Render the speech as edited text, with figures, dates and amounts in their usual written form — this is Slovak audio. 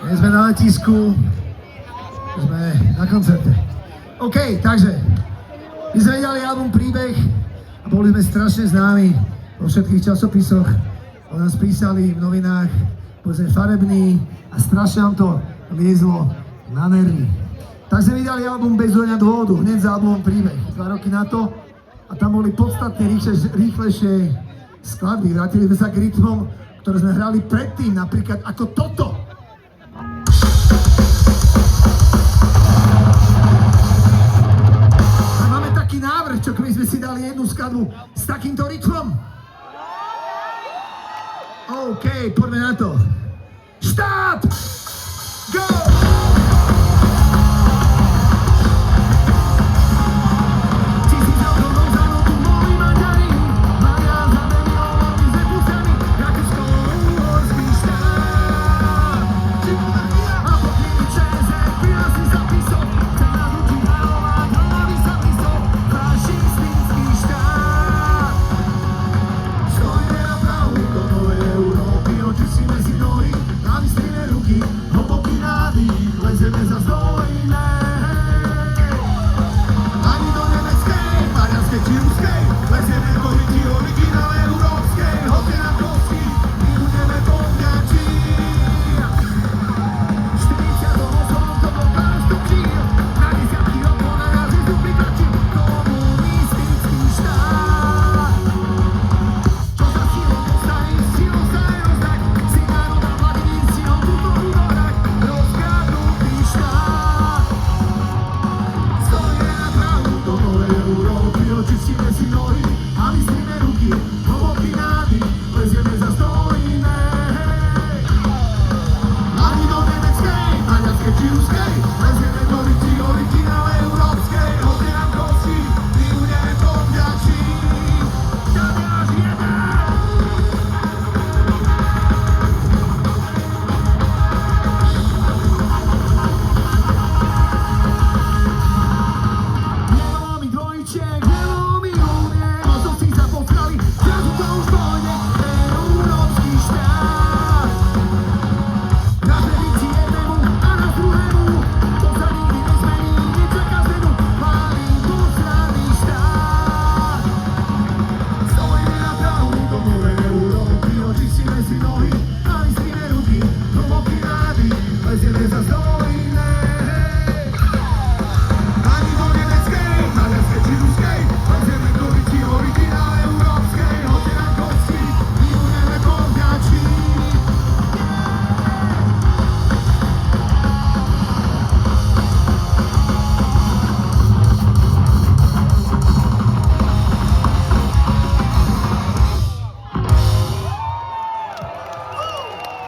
Nie sme na letisku, sme na koncerte. OK, takže my sme vydali album Príbeh a boli sme strašne známi vo všetkých časopisoch. O nás písali v novinách, boli sme farební a strašne nám to liezlo na nervy. Tak sme vydali album Bez dôňa dôvodu, hneď za albumom Príbeh, 2 roky na to. A tam boli podstatne rýchlejšie skladby. Vrátili sme sa k rytmom, ktoré sme hrali predtým, napríklad ako toto. A máme taký návrh, čo keby sme si dali jednu skladbu s takýmto rytmom. OK, poďme na to. Štát! Go!